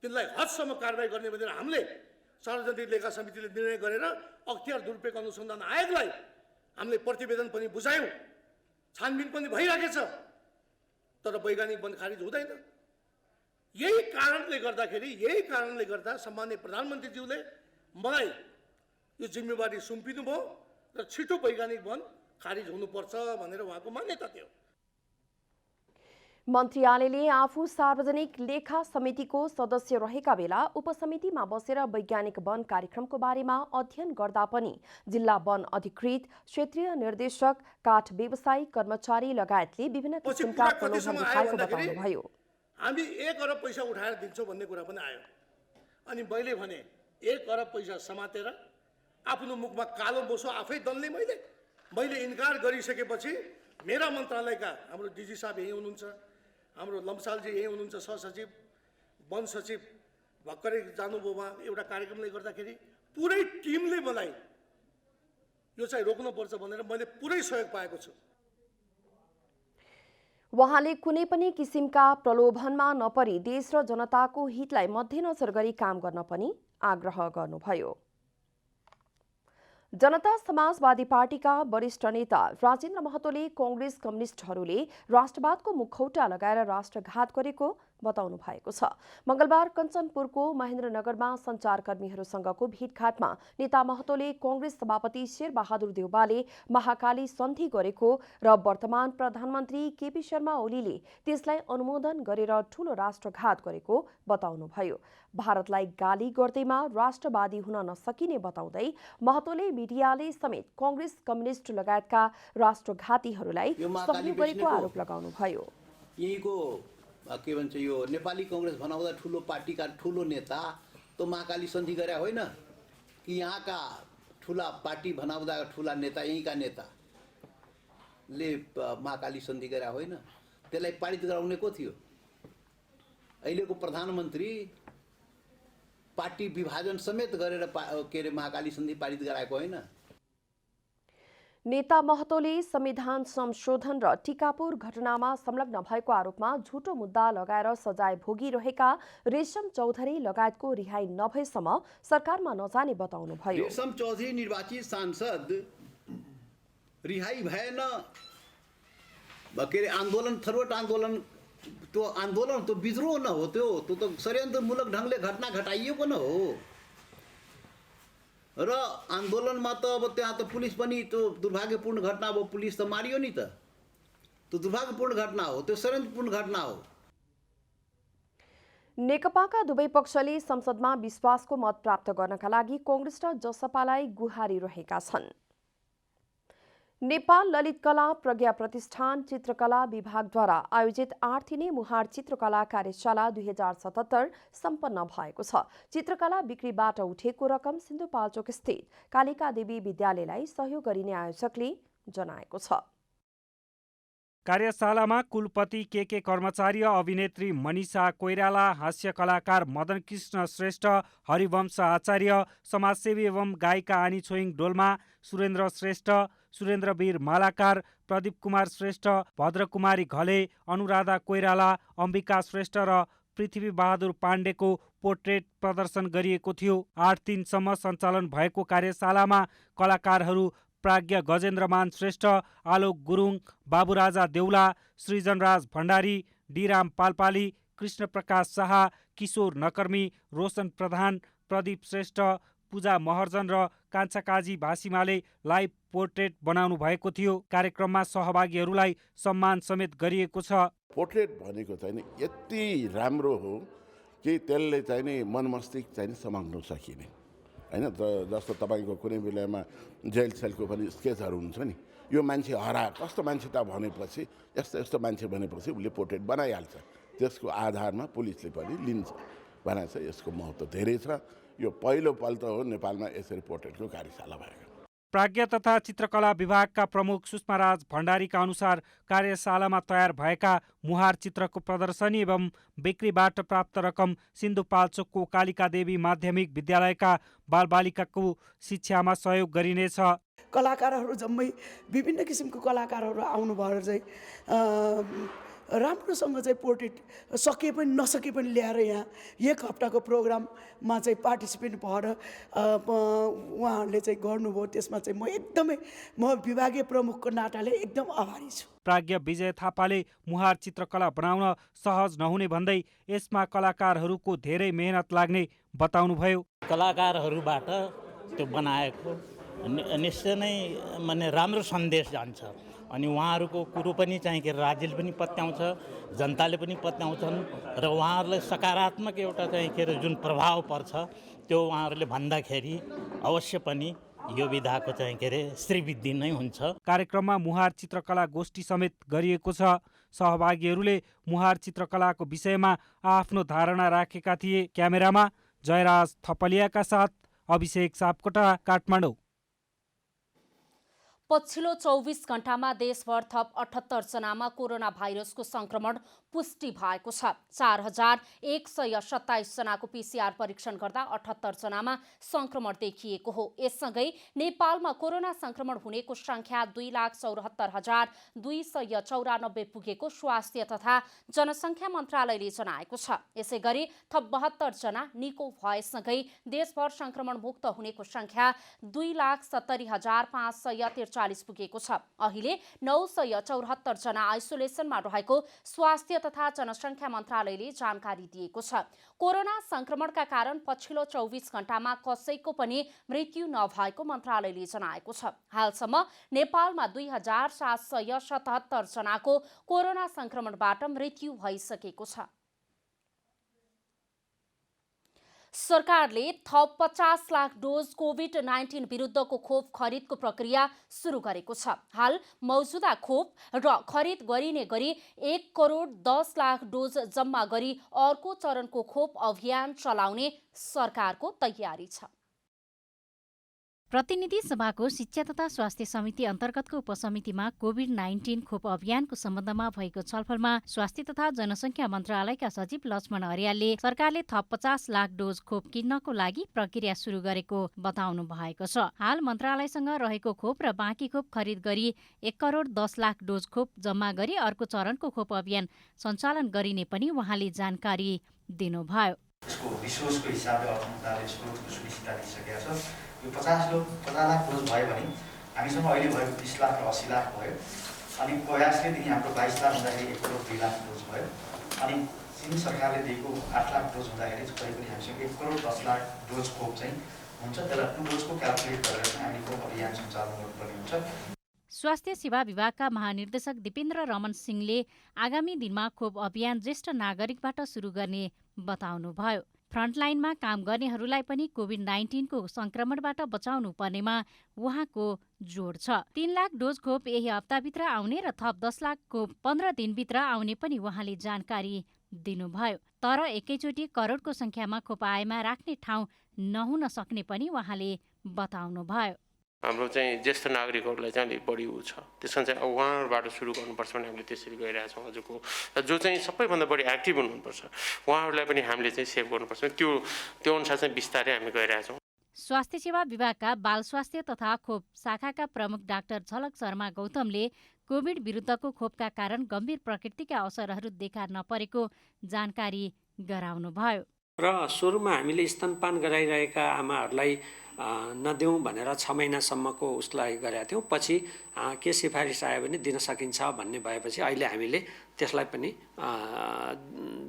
तिनलाई हदसम्म कारबाही गर्ने भनेर हामीले सार्वजनिक लेखा समितिले निर्णय गरेर अख्तियार दुरुपयोग अनुसन्धान आयोगलाई हामीले प्रतिवेदन पनि बुझायौँ, छानबिन पनि भइरहेको छ, तर वैज्ञानिक वन खारिज हुँदैन। यही कारणले गर्दा सम्माननीय प्रधानमन्त्रीज्यूले मलाई यो जिम्मेवारी सुम्पिनु भयो र छिटो वैज्ञानिक वन खारिज हुनुपर्छ भनेर उहाँको मान्यता थियो।
मन्त्री आलेले आफू सार्वजनिक लेखा समितिको सदस्य रहेका बेला उपसमितिमा बसेर वैज्ञानिक वन कार्यक्रमको बारेमा अध्ययन गर्दा पनि जिल्ला वन अधिकृत, क्षेत्रीय निर्देशक, काठ व्यवसायी, कर्मचारी लगायतले विभिन्न किसिमका प्रलोभन देखाएको बताउनुभयो।
हामी 1 अर्ब पैसा उठाएर दिन्छौँ भन्ने कुरा पनि आयो। अनि मैले भने 1 अर्ब पैसा समातेर आफ्नो मुखमा कालो बोसो आफै दल्ने मैले इन्कार गरिसकेपछि मेरा मन्त्रालयका हाम्रो डिजी साहब यही हुनुहुन्छ, हाम्रो लम्सालजी यही हुनुहुन्छ, सहसचिव, वन सचिव भर्खरै जानुभयो उहाँ एउटा कार्यक्रमले गर्दाखेरि पुरै टिमले मलाई यो चाहिँ रोक्नुपर्छ भनेर मैले पुरै सहयोग पाएको छु।
उहाँले कुनै पनि किसिमका प्रलोभनमा नपरी देश र जनताको हितलाई मध्यनजर गरी काम गर्न पनि आग्रह गर्नुभयो। जनता समाजवादी पार्टीका वरिष्ठ नेता राजेन्द्र महतोले कांग्रेस कम्युनिस्टहरूले राष्ट्रवादको मुखौटा लगाएर राष्ट्रघात गरेको बताउनु भएको छ। मंगलबार कञ्चनपुरको महेन्द्रनगरमा सञ्चारकर्मीहरूसँगको भेटघाटमा नेता महतोले कांग्रेस सभापति शेरबहादुर देउवाले महाकाली सन्धि गरेको र वर्तमान प्रधानमन्त्री केपी शर्मा ओलीले त्यसलाई अनुमोदन गरेर ठूलो राष्ट्रघात गरेको बताउनुभयो। भारतलाई गाली गर्दैमा राष्ट्रवादी हुन नसकिने बताउँदै महतोले मिडियाले समेत कांग्रेस कम्युनिस्ट लगायतका राष्ट्रघातीहरूलाई सहयोग गरेको आरोप लगाउनुभयो।
यहीको के भन्छ यो नेपाली कांग्रेस बनाउँदा ठूलो पार्टीका ठूलो नेता त महाकाली सन्धि गरे होइन कि यहाँका ठूला पार्टी बनाउँदा ठूला नेता यहीँका नेताले महाकाली सन्धि गरे होइन? त्यसलाई पारित गराउने को थियो? अहिलेको प्रधानमन्त्री पार्टी विभाजन समेत गरेर के अरे महाकाली सन्धि पारित गराएको होइन?
नेता महतोले संविधान संशोधन र टिकापुर घटनामा संलग्न भएको आरोपमा झुटो मुद्दा लगाएर सजाय भोगिरहेका रेशम चौधरी लगायतको रिहाई नभएसम्म सरकारमा नजाने बताउनुभयो।
रेशम चौधरी निर्वाचित सांसद रिहाई भएन, के अरे आन्दोलन, थर्वट आन्दोलन त्यो आन्दोलन त्यो विद्रोह न हो, त्यो त षड्यन्त्रमूलक ढङ्गले घटना घटाइएको न हो। र आन्दोलनमा त अब त्यहाँ त पुलिस पनि त्यो दुर्भाग्यपूर्ण घटना अब पुलिस त मारियो नि त, त्यो दुर्भाग्यपूर्ण घटना हो, त्यो षड्यन्त्रपूर्ण घटना हो।
नेकपाका दुवै पक्षले संसदमा विश्वासको मत प्राप्त गर्नका लागि कांग्रेस र जसपालाई गुहारिरहेका छन्। नेपाल ललित कला प्रज्ञा प्रतिष्ठान चित्रकला विभागद्वारा आयोजित 8 दिने मुहार चित्रकला कार्यशाला 2077 सम्पन्न भएको छ। चित्रकला बिक्रीबाट उठेको रकम सिन्धुपाल्चोक स्थित कालिका देवी विद्यालयलाई सहयोग गरिने आयोजकले जनाएको छ।
कार्यशालामा कुलपति के कर्मचारी, अभिनेत्री मनिषा कोइराला, हास्य कलाकार मदन कृष्ण श्रेष्ठ, हरिवंश आचार्य, समाजसेवी एवं गायिका आनी छोइङ डोल्मा, सुरेन्द्र श्रेष्ठ, सुरेन्द्रवीर मालाकार, प्रदीप कुमार श्रेष्ठ, भद्रकुमारी घले, अनुराधा कोइराला, अम्बिका श्रेष्ठ र पृथ्वी बहादुर पाण्डेको पोर्ट्रेट प्रदर्शन गरिएको थियो। 8 दिनसम्म सञ्चालन भएको कार्यशालामा कलाकारहरू प्राज्ञ गजेन्द्रमान श्रेष्ठ, आलोक गुरुङ, बाबुराजा देउला, सृजनराज भण्डारी, डीराम पालपाली, कृष्ण प्रकाश शाह, किशोर नकर्मी, रोशन प्रधान, प्रदीप श्रेष्ठ, पूजा महर्जन र कान्छा काजी भाषिमाले लाइभ पोर्ट्रेट बनाउनु भएको थियो। कार्यक्रममा सहभागीहरूलाई सम्मान समेत गरिएको छ।
पोर्ट्रेट भनेको चाहिँ नि यति राम्रो हो कि त्यसले चाहिँ नि मनमस्तिष्क चाहिँ समाउन सकिने हैन। जस्तो तपाईँको कुनै बेलामा जेल सेलको पनि स्केचहरू हुन्छ नि, यो मान्छे कस्तो मान्छे त भनेपछि यस्तो यस्तो मान्छे भनेपछि उसले पोर्ट्रेट बनाइहाल्छ। त्यसको आधारमा पुलिसले पनि लिन्छ भनेर चाहिँ यसको महत्त्व धेरै छ। यो पहिलोपल्ट हो नेपालमा यसरी पोर्ट्रेटको कार्यशाला भएको।
प्राज्ञ तथा चित्रकला विभागका प्रमुख सुषमाराज भण्डारीका अनुसार कार्यशालामा तयार भएका मुहार चित्रको प्रदर्शनी एवं बिक्रीबाट प्राप्त रकम सिन्धुपाल्चोकको कालिका देवी माध्यमिक विद्यालयका बालबालिकाको शिक्षामा सहयोग गरिनेछ।
कलाकारहरू जम्मै विभिन्न किसिमको कलाकारहरू आउनुभयो चाहिँ राम्रोसँग चाहिँ पोर्ट्रेट सके पनि नसके पनि ल्याएर यहाँ 1 हप्ताको प्रोग्राममा चाहिँ पार्टिसिपेट भएर उहाँहरूले चाहिँ गर्नुभयो। त्यसमा चाहिँ म विभागीय प्रमुखको नाताले एकदम आभारी छु।
प्राज्ञ विजय थापाले मुहार चित्रकला बनाउन सहज नहुने भन्दै यसमा कलाकारहरूको धेरै मेहनत लाग्ने बताउनुभयो।
कलाकारहरूबाट त्यो बनाएको निश्चय नै माने राम्रो सन्देश जान्छ अनि उहाँहरूको कुरो पनि चाहिँ के राज्यले पनि पत्याउँछ, जनताले पनि पत्याउँछन् र उहाँहरूलाई सकारात्मक एउटा चाहिँ के जुन प्रभाव पर्छ त्यो उहाँहरूले भन्दाखेरि अवश्य पनि यो विधाको चाहिँ के अरे श्रीवृद्धि नै हुन्छ।
कार्यक्रममा मुहार चित्रकला गोष्ठी समेत गरिएको छ। सहभागीहरूले मुहार चित्रकलाको विषयमा आफ्नो धारणा राखेका थिए। क्यामेरामा जयराज थपलियाका साथ अभिषेक सापकोटा, काठमाडौँ।
पछिल्लो 24 घण्टामा देशभर थप 78 जनामा कोरोना भाइरसको संक्रमण पुष्टि भएको छ। 4127 जनाको PCR परीक्षण गर्दा 78 जनामा संक्रमण देखिएको हो। यससँगै नेपालमा कोरोना संक्रमण हुनेको संख्या 2,74,294 पुगेको स्वास्थ्य तथा जनसङ्ख्या मन्त्रालयले जनाएको छ। यसैगरी थप 72 जना निको भएसँगै देशभर संक्रमण मुक्त हुनेको संख्या 2,70,543 पुगेको छ। अहिले 974 जना आइसोलेसनमा रहेको स्वास्थ्य तथा जनसङ्ख्या मन्त्रालयले जानकारी दिएको छ। कोरोना संक्रमणका कारण पछिल्लो 24 घण्टामा कसैको पनि मृत्यु नभएको मन्त्रालयले जनाएको छ। हालसम्म नेपालमा 2,777 जनाको कोरोना संक्रमणबाट मृत्यु भइसकेको छ। सरकारले थप 50 लाख डोज कोभिड-19 विरुद्धको खोप खरिदको प्रक्रिया सुरु गरेको छ। हाल मौजुदा खोप र खरिद गरिने गरी 1,10,00,000 डोज जम्मा गरी अर्को चरणको खोप अभियान चलाउने सरकारको तयारी छ।
प्रतिनिधि सभाको शिक्षा तथा स्वास्थ्य समिति अन्तर्गतको उपसमितिमा कोभिड-19 खोप अभियानको सम्बन्धमा भएको छलफलमा स्वास्थ्य तथा जनसङ्ख्या मन्त्रालयका सचिव लक्ष्मण अर्यालले सरकारले थप 50 लाख डोज खोप किन्नको लागि प्रक्रिया सुरु गरेको बताउनु भएको छ। हाल मन्त्रालयसँग रहेको खोप र बाँकी खोप खरिद गरी 1,10,00,000 डोज खोप जम्मा गरी अर्को चरणको खोप अभियान सञ्चालन गरिने पनि उहाँले जानकारी दिनुभयो।
रिसोर्सको हिसाबले अर्थ मन्त्रालयले स्रोतको सुनिश्चितता दिइसकेको छ। यो 50 लाख डोज भयो भने हामीसँग अहिले भएको 30 लाख र 80 लाख भयो अनि प्रयासले देखि हाम्रो 22 लाख हुँदाखेरि 1,02,00,000 डोज भयो। अनि चिनी सरकारले दिएको 8 लाख डोज हुँदाखेरि करिब हामीसँग 1 करोड 10 लाख डोज खोप चाहिँ हुन्छ। त्यसलाई 2 डोजको क्यालकुलेट गरेर हामी खोप अभियान सञ्चालन गर्नुपर्ने हुन्छ।
स्वास्थ्य सेवा विभागका महानिर्देशक दिपेन्द्र रमन सिंहले आगामी दिनमा खोप अभियान ज्येष्ठ नागरिकबाट सुरु गर्ने बताउनुभयो। फ्रन्टलाइनमा काम गर्नेहरूलाई पनि कोभिड-19 को संक्रमणबाट बचाउनु पर्नेमा उहाँको जोड छ। 3 लाख डोज खोप यही हप्ताभित्र आउने र थप 10 लाख खोप 15 दिनभित्र आउने पनि उहाँले जानकारी दिनुभयो। तर एकैचोटि करोडको संख्यामा खोप आएमा राख्ने ठाउँ नहुन सक्ने पनि उहाँले बताउनुभयो।
हाम्रो चाहिँ ज्येष्ठ नागरिकहरूलाई चाहिँ अलिक बढी छ, त्यस कारण चाहिँ उहाँहरूबाट सुरु गर्नुपर्छ भने हामीले त्यसरी गइरहेछौँ। हजुरको जो चाहिँ सबैभन्दा बढी एक्टिभ हुनुपर्छ उहाँहरूलाई पनि हामीले चाहिँ सेभ गर्नुपर्छ। त्यो अनुसार चाहिँ बिस्तारै हामी गइरहेछौँ।
स्वास्थ्य सेवा विभागका बाल स्वास्थ्य तथा खोप शाखाका प्रमुख डाक्टर झलक शर्मा गौतमले कोभिड विरुद्धको खोपका कारण गम्भीर प्रकृतिका असरहरू देखा नपरेको जानकारी गराउनुभयो।
र सुरुमा हामीले स्तनपान गराइरहेका आमाहरूलाई नदेऊ भनेर 6 महिनासम्मको उसलाई गरेका थियौँ। पछि के सिफारिस आयो भने दिन सकिन्छ भन्ने भएपछि अहिले हामीले त्यसलाई पनि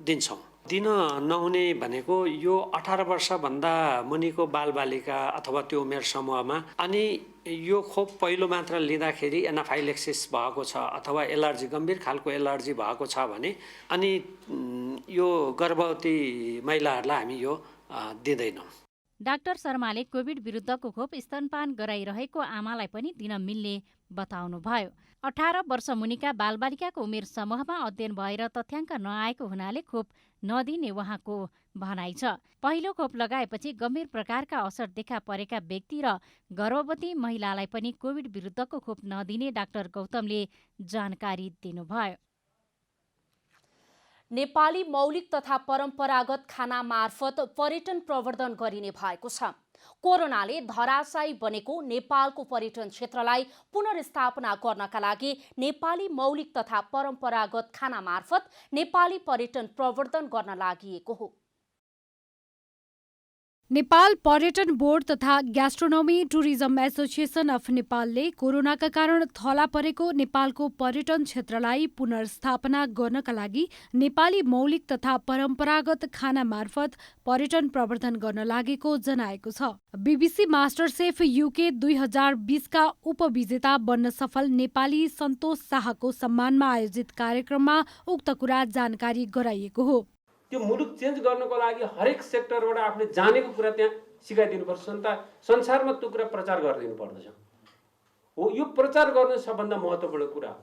दिन्छौँ। दिन नहुने भनेको यो 18 वर्षभन्दा मुनिको बालबालिका अथवा त्यो उमेर समूहमा, अनि यो खोप पहिलो मात्र लिँदाखेरि एनाफाइलेक्सिस भएको छ अथवा एलर्जी गम्भीर खालको एलर्जी भएको छ भने अनि यो गर्भवती महिलाहरूलाई हामी यो दिँदैनौँ।
डाक्टर शर्माले कोभिड विरुद्धको खोप स्तनपान गराइरहेको आमालाई पनि दिन मिल्ने बताउनुभयो। 18 वर्ष मुनिका बालबालिकाको उमेर समूहमा अध्ययन भएर तथ्याङ्क नआएको हुनाले खोप नदिने उहाँको भनाइ छ। पहिलो खोप लगाएपछि गम्भीर प्रकारका असर देखा परेका व्यक्ति र गर्भवती महिलालाई पनि कोभिड विरुद्धको खोप नदिने डाक्टर गौतमले जानकारी दिनुभयो।
नेपाली मौलिक तथा परम्परागत खाना मार्फत पर्यटन प्रवर्धन गरिने भएको छ। कोरोनाले धराशायी बनेको नेपालको पर्यटन क्षेत्रलाई पुनर्स्थापना गर्नका लागि नेपाली मौलिक तथा परम्परागत खाना मार्फत नेपाली पर्यटन प्रवर्धन गर्न लागि हो।
नेपाल पर्यटन बोर्ड तथा ग्यास्ट्रोनोमी टुरिज्म एसोसिएसन अफ नेपालले कोरोनाका कारण थला परेको नेपालको पर्यटन क्षेत्रलाई पुनर्स्थापना गर्नका लागि नेपाली मौलिक तथा परम्परागत खाना मार्फत पर्यटन प्रवर्धन गर्न लागेको जनाएको छ। बीबीसी मास्टरसेफ युके 2020 का उपविजेता बन्न सफल नेपाली सन्तोष शाहको सम्मानमा आयोजित कार्यक्रममा उक्त कुरा जानकारी गराइएको हो।
त्यो मुलुक चेन्ज गर्नको लागि हरेक सेक्टरबाट आफूले जानेको कुरा त्यहाँ सिकाइदिनुपर्छ। संसारमा त्यो कुरा प्रचार गरिदिनु पर्दछ। हो, यो प्रचार गर्ने सबभन्दा महत्त्वपूर्ण कुरा हो।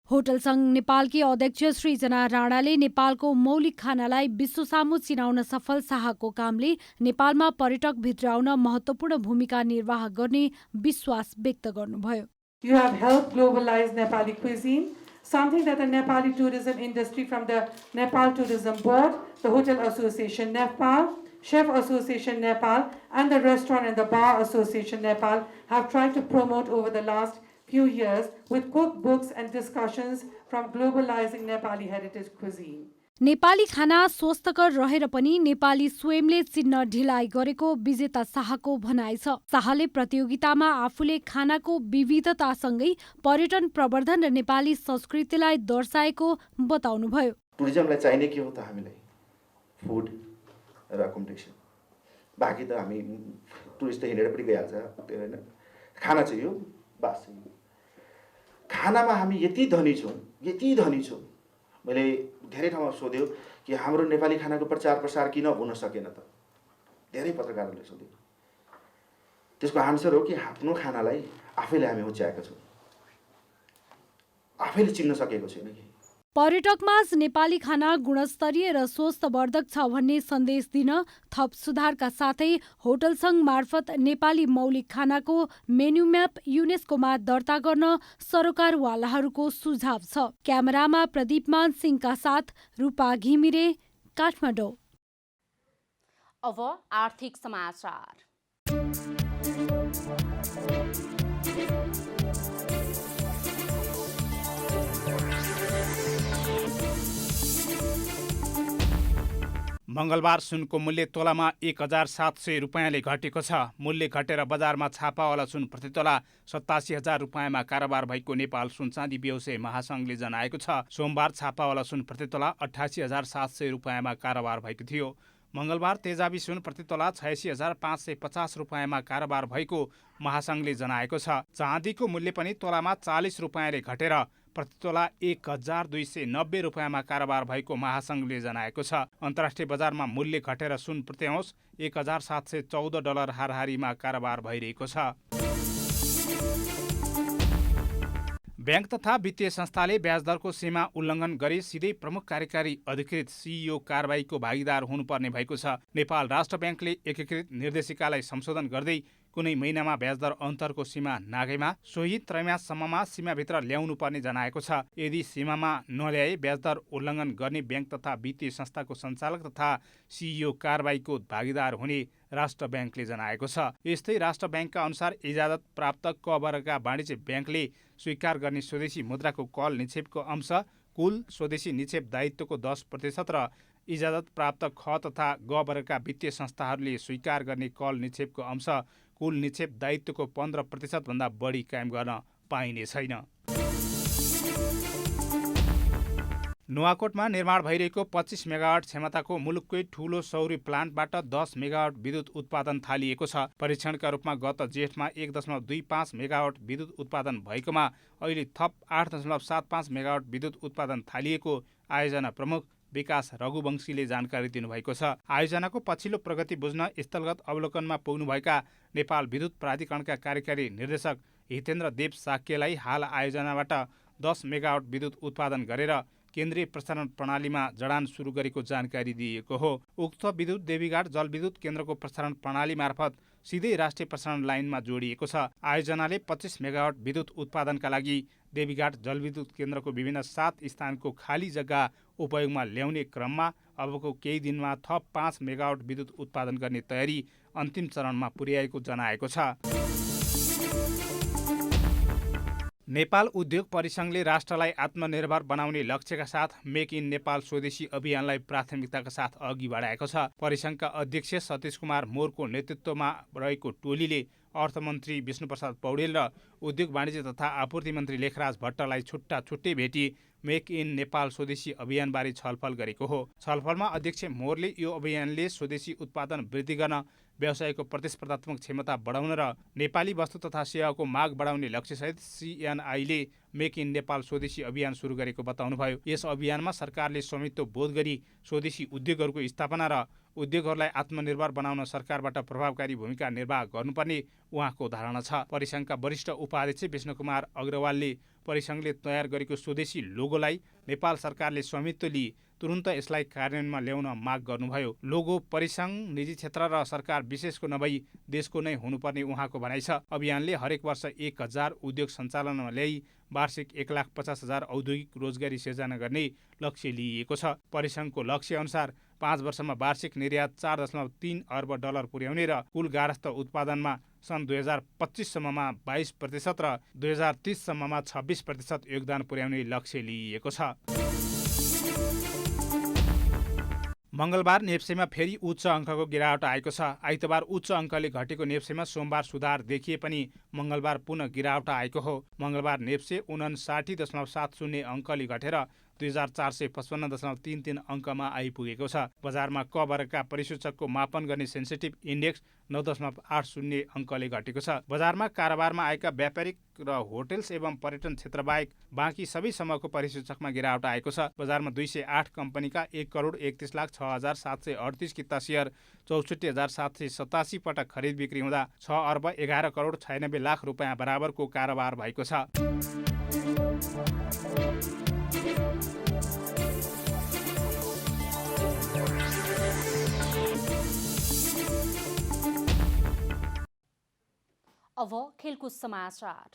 होटल संघ नेपालकी अध्यक्ष सृजना राणाले नेपालको मौलिक खानालाई विश्वसामु चिनाउन सफल शाहको कामले नेपालमा पर्यटक भित्राउन महत्त्वपूर्ण भूमिका निर्वाह गर्ने विश्वास व्यक्त गर्नुभयो।
You have helped globalize Nepali cuisine, something that the Nepali tourism industry from the Nepal Tourism Board, the Hotel Association Nepal, Chef Association Nepal, and the Restaurant and the Bar Association Nepal have tried to promote over the last few years with cookbooks and discussions from globalizing Nepali heritage cuisine.
Nepali खाना स्वस्थकर रहेर पनि नेपाली स्वयंले चिन्न ढिलाइ गरेको विजेता शाहको भनाइ छ। शाहले प्रतियोगितामा आफूले खानाको विविधतासँगै पर्यटन प्रवर्धन र नेपाली संस्कृतिलाई दर्शाएको बताउनुभयो।
टुरिज्मलाई चाहिने के हो त हामीलाई फुड र अकोमोडेसन, बाँकी त हामी टुरिस्ट हिँडेर पनि गइहाल्छ, त्यो हैन। खाना चाहियो, बास चाहियो। खानामा हामी यति धनी छौँ। मैले धेरै ठाउँमा सोध्यो कि हाम्रो नेपाली खानाको प्रचार प्रसार किन हुन सकेन त, धेरै पत्रकारहरूले सोध्यो। त्यसको आन्सर हो कि आफ्नो खानालाई आफैले हामी उच्याएका छौँ, आफैले चिन्न सकेको छैन।
पर्यटकमाझ नेपाली खाना गुणस्तरीय र स्वस्थवर्धक छ भन्ने सन्देश दिन थप सुधारका साथै होटल संघ मार्फत नेपाली मौलिक खानाको मेन्यु म्याप युनेस्कोमा दर्ता गर्न सरोकारवालाहरूको सुझाव छ। क्यामेरामा प्रदीपमान सिंहका साथ रूपा घिमिरे, काठमाडौँ।
अब आर्थिक समाचार।
मङ्गलबार सुनको मूल्य तोलामा 1,700 रुपियाँले घटेको छ। मूल्य घटेर बजारमा छापावाला सुन प्रतितोला 87,000 रुपियाँमा कारोबार भएको नेपाल सुन चाँदी व्यवसायी महासङ्घले जनाएको छ। सोमबार छापावाला सुन प्रतितोला 88,700 रुपियाँमा कारोबार भएको थियो। मङ्गलबार तेजाबी सुन प्रतितोला 86,550 रुपियाँमा कारोबार भएको महासङ्घले जनाएको छ। चाँदीको मूल्य पनि तोलामा 40 रुपियाँले घटेर प्रतितोला 1,290 रुपियाँमा कारोबार भएको महासङ्घले जनाएको छ। अन्तर्राष्ट्रिय बजारमा मूल्य घटेर सुन प्रति औँस $1,714 हाराहारीमा कारोबार भइरहेको छ। ब्याङ्क तथा वित्तीय संस्थाले ब्याजदरको सीमा उल्लङ्घन गरी सिधै प्रमुख कार्यकारी अधिकृत CEO कारबाहीको भागीदार हुनुपर्ने भएको छ। नेपाल राष्ट्र ब्याङ्कले एकीकृत निर्देशिकालाई संशोधन गर्दै कुनै महिनामा ब्याजदर अन्तरको सीमा नागेमा सोही त्रैमाससम्ममा सीमाभित्र ल्याउनु पर्ने जनाएको छ। यदि सीमामा नल्याए ब्याजदर उल्लङ्घन गर्ने ब्याङ्क तथा वित्तीय संस्थाको सञ्चालक तथा CEO कारबाहीको भागीदार हुने राष्ट्र ब्याङ्कले जनाएको छ। यस्तै राष्ट्र ब्याङ्कका अनुसार इजाजत प्राप्त क वर्गका वाणिज्य ब्याङ्कले स्वीकार गर्ने स्वदेशी मुद्राको कल निक्षेपको अंश कुल स्वदेशी निक्षेप दायित्वको 10% र इजाजत प्राप्त ख तथा ग वर्गका वित्तीय संस्थाहरूले स्वीकार गर्ने कल निक्षेपको अंश कुल निक्षेप दायित्वको 15% भन्दा बढी कायम गर्न पाइने छैन। नुवाकोटमा निर्माण भइरहेको 25 मेगावाट क्षमताको मुलुककै ठूलो सौर्य प्लान्टबाट 10 मेगावाट विद्युत उत्पादन थालिएको छ। परीक्षणका रूपमा गत जेठमा 1.25 मेगावाट विद्युत उत्पादन भएकोमा अहिले थप 8.75 मेगावाट विद्युत उत्पादन थालिएको आयोजना प्रमुख विकास रघुवंशीले जानकारी दिनुभएको छ। आयोजनाको पछिल्लो प्रगति बुझ्न स्थलगत अवलोकनमा पुग्नुभएका नेपाल विद्युत प्राधिकरणका कार्यकारी निर्देशक हितेन्द्र देव साक्यलाई हाल आयोजनाबाट 10 मेगावाट विद्युत उत्पादन गरेर केन्द्रीय प्रसारण प्रणालीमा जडान सुरु गरेको जानकारी दिएको हो। उक्त विद्युत देवीघाट जलविद्युत केन्द्रको प्रसारण प्रणाली मार्फत सिधै राष्ट्रिय प्रसारण लाइनमा जोडिएको छ। आयोजनाले 25 मेगावाट विद्युत उत्पादनका लागि देवीघाट जलविद्युत केन्द्रको विभिन्न 7 स्थानको खाली जग्गा उपयोगमा ल्याउने क्रममा अबको केही दिनमा थप 5 मेगावाट विद्युत उत्पादन गर्ने तयारी अन्तिम चरणमा पुर्याएको जनाएको छ। नेपाल उद्योग परिसङ्घले राष्ट्रलाई आत्मनिर्भर बनाउने लक्ष्यका साथ मेक इन नेपाल स्वदेशी अभियानलाई प्राथमिकताका साथ अघि बढाएको छ। परिसङ्घका अध्यक्ष सतीश कुमार मोरको नेतृत्वमा रहेको टोलीले अर्थमन्त्री विष्णुप्रसाद पौडेल र उद्योग वाणिज्य तथा आपूर्ति मन्त्री लेखराज भट्टलाई छुट्टा छुट्टै भेटी मेक इन नेपाल स्वदेशी अभियानबारे छलफल गरेको हो। छलफलमा अध्यक्ष मोरले यो अभियानले स्वदेशी उत्पादन वृद्धि गर्न व्यवसायको प्रतिस्पर्धात्मक क्षमता बढाउन र नेपाली वस्तु तथा सेवाको माग बढाउने लक्ष्यसहित CNI-ले मेक इन नेपाल स्वदेशी अभियान सुरु गरेको बताउनुभयो। यस अभियानमा सरकारले स्वामित्व बोध गरी स्वदेशी उद्योगहरूको स्थापना र उद्योगहरूलाई आत्मनिर्भर बनाउन सरकारबाट प्रभावकारी भूमिका निर्वाह गर्नुपर्ने उहाँको धारणा छ। परिसङ्घका वरिष्ठ उपाध्यक्ष विष्णुकुमार अग्रवालले परिसङ्घले तयार गरेको स्वदेशी लोगोलाई नेपाल सरकारले स्वामित्व लिई तुरुन्त यसलाई कार्यान्वयनमा ल्याउन माग गर्नुभयो। लोगो परिसङ्घ निजी क्षेत्र र सरकार विशेषको नभई देशको नै हुनुपर्ने उहाँको भनाइ छ। अभियानले हरेक वर्ष 1,000 उद्योग सञ्चालनमा ल्याई वार्षिक 1,50,000 औद्योगिक रोजगारी सिर्जना गर्ने लक्ष्य लिइएको छ। परिसङ्घको लक्ष्य अनुसार 5 वर्षमा वार्षिक निर्यात $4.3 अर्ब पुर्याउने र कुल गारस्थ उत्पादनमा सन् 2025 सम्ममा 22% र 2030 सम्ममा 26% योगदान पुर्याउने लक्ष्य लिइएको छ। मङ्गलबार नेप्सेमा फेरि उच्च अङ्कको गिरावट आएको छ। आइतबार उच्च अङ्कले घटेको नेप्सेमा सोमबार सुधार देखिए पनि मङ्गलबार पुनः गिरावट आएको हो। मङ्गलबार नेप्से 59.70 अङ्कले घटेर 2455.33 अङ्कमा आइपुगेको छ। बजारमा क वर्गका परिसूचकको मापन गर्ने सेन्सिटिभ इन्डेक्स 9.80 अङ्कले घटेको छ। बजारमा कारोबारमा आएका व्यापारिक र होटल्स एवं पर्यटन क्षेत्रबाहेक बाँकी सबै समूहको परिसूचकमा गिरावट आएको छ। बजारमा 208 कम्पनीका 1,31,06,738 किता सेयर 64,787 पटक खरिद बिक्री हुँदा 6,11,96,00,000 रुपियाँ बराबरको कारोबार भएको छ।
अब खेलकुद समाचार।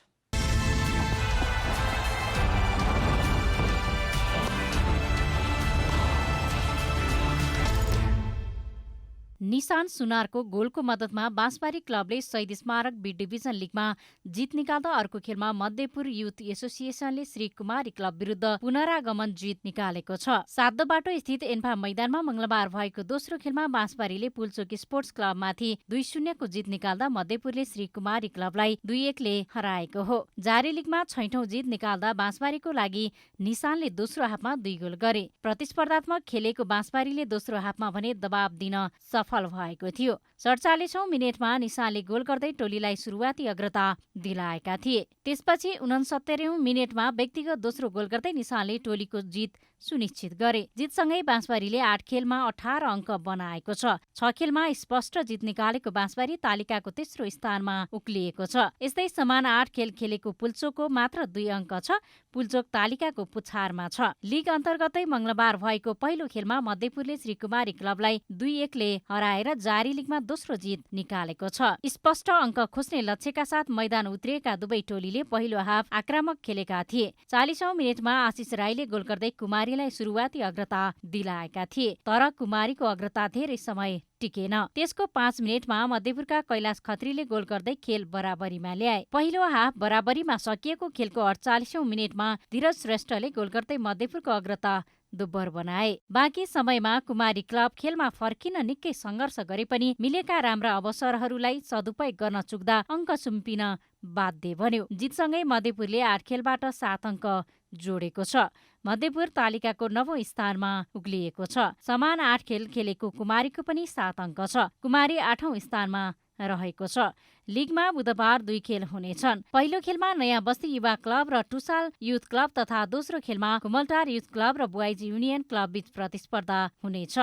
निशान सुनारको गोलको मद्दतमा बाँसबारी क्लबले शहीद स्मारक बी डिभिजन लिगमा जित निकाल्दा अर्को खेलमा मध्यपुर युथ एसोसिएसनले श्री कुमारी क्लब विरुद्ध पुनरागमन जित निकालेको छ। सातबाटो स्थित एन्फा मैदानमा मंगलबार भएको दोस्रो खेलमा बाँसबारीले पुल्चोक स्पोर्ट्स क्लबमाथि 2-0 को जित निकाल्दा मध्यपुरले श्री कुमारी क्लबलाई 2-1 ले हराएको हो। जारी लिगमा 6औं जित निकाल्दा बाँसबारीको लागि निशानले दोस्रो हाफमा 2 गोल गरे। प्रतिस्पर्धात्मक खेलेको बाँसबारीले दोस्रो हाफमा भने दबाव दिन सफल भएको थियो। 47औं मिनेटमा निशानले गोल गर्दै टोलीलाई सुरुवाती अग्रता दिलाएका थिए। त्यसपछि 69औं मिनेटमा व्यक्तिगत दोस्रो गोल गर्दै निशानले टोलीको जित सुनिश्चित गरे। जितसँगै बाँसबारीले 8 खेलमा 18 अङ्क बनाएको छ। 6 खेलमा स्पष्ट जित निकालेको बाँसबारी तालिकाको तेस्रो स्थानमा उक्लिएको छ। यस्तै समान 8 खेल खेलेको पुल्चोकको मात्र 2 अङ्क छ। पुल्चोक तालिकाको पुछारमा छ। लिग अन्तर्गतै मंगलबार भएको पहिलो खेलमा मध्यपुरले श्री कुमारी क्लबलाई 2-1 ले हराएर जारी लिगमा दोस्रो जित निकालेको छ। स्पष्ट अङ्क खोज्ने लक्ष्यका साथ मैदान उत्रिएका दुवै टोलीले पहिलो हाफ आक्रामक खेलेका थिए। 40औं मिनेटमा आशिष राईले गोल गर्दै कुमारीलाई सुरुवाती अग्रता दिलाएका थिए, तर कुमारीको अग्रता धेरै समय टिकेन। त्यसको 5 मिनेटमा मध्यपुरका कैलाश खत्रीले गोल गर्दै खेल बराबरीमा ल्याए। पहिलो हाफ बराबरीमा सकिएको खेलको 48औं मिनेटमा धीरज श्रेष्ठले गोल गर्दै मध्यपुरको अग्रता दुब्बर बनाए। बाँकी समयमा कुमारी क्लब खेलमा फर्किन निकै सङ्घर्ष गरे पनि मिलेका राम्रा अवसरहरूलाई सदुपयोग गर्न चुक्दा अङ्क सुम्पिन बाध्य बन्यो। जितसँगै मध्यपुरले 8 खेलबाट 7 अङ्क जोडेको छ। मध्यपुर तालिकाको 9औं स्थानमा उक्लिएको छ। समान 8 खेल खेलेको कुमारीको पनि 7 अङ्क छ। कुमारी 8औं स्थानमा रहेको छ। लिगमा बुधबार 2 खेल हुनेछन्। पहिलो खेलमा नयाँ बस्ती युवा क्लब र टुसाल युथ क्लब तथा दोस्रो खेलमा कुमलटार युथ क्लब र बोइज युनियन क्लब बीच प्रतिस्पर्धा हुनेछ।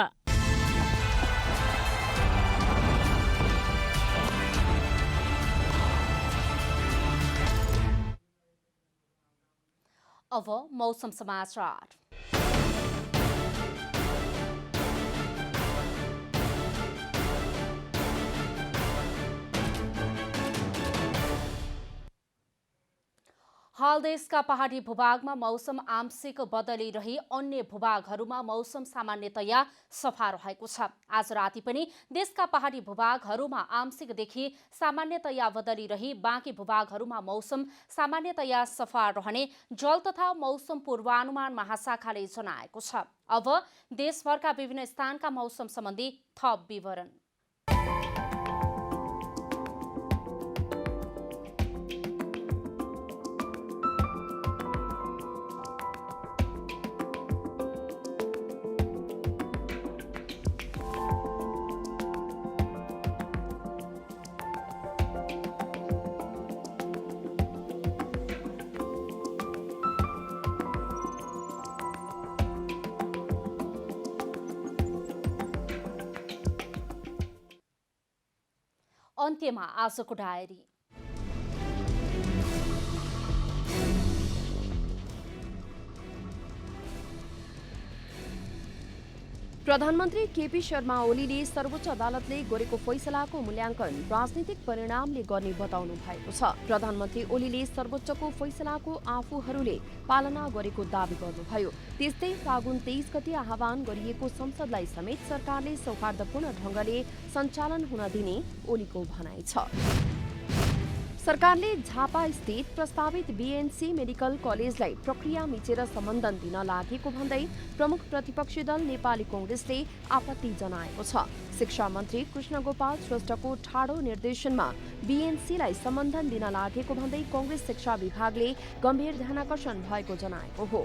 अब मौसम समाचार। हाल देशका पहाडी भूभागमा मौसम आंशिक बदलिरही अन्य भूभागहरूमा मौसम सामान्यतया सफा रहेको छ। आज राति पनि देशका पहाडी भूभागहरूमा आंशिकदेखि सामान्यतया बदलिरही बाँकी भूभागहरूमा मौसम सामान्यतया सफा रहने जल तथा मौसम पूर्वानुमान महाशाखाले जनाएको छ। अब देशभरका विभिन्न स्थानका मौसम सम्बन्धी थप विवरण। अन्त्यमा आजको डायरी।
प्रधानमन्त्री केपी शर्मा ओलीले सर्वोच्च अदालतले गरेको फैसलाको मूल्याङ्कन राजनीतिक परिणामले गर्ने बताउनु भएको छ। प्रधानमन्त्री ओलीले सर्वोच्चको फैसलाको आफूहरूले पालना गरेको दावी गर्नुभयो। त्यस्तै फागुन 23 गते आह्वान गरिएको संसदलाई समेत सरकारले सौहार्दपूर्ण ढंगले सञ्चालन हुन दिने ओलीको भनाइ छ। सरकारले झापा स्थित प्रस्तावित बीएनसी मेडिकल कलेजलाई प्रक्रिया मिचेर सम्बन्धन दिन लागेको भन्दै प्रमुख प्रतिपक्षी दल नेपाली कांग्रेसले आपत्ति जनाएको छ। शिक्षा मन्त्री कृष्णगोपाल श्रेष्ठको ठाडो निर्देशनमा बीएनसीलाई सम्बन्धन दिन लागेको भन्दै कांग्रेस शिक्षा विभागले गम्भीर ध्यानाकर्षण भएको जनाएको हो।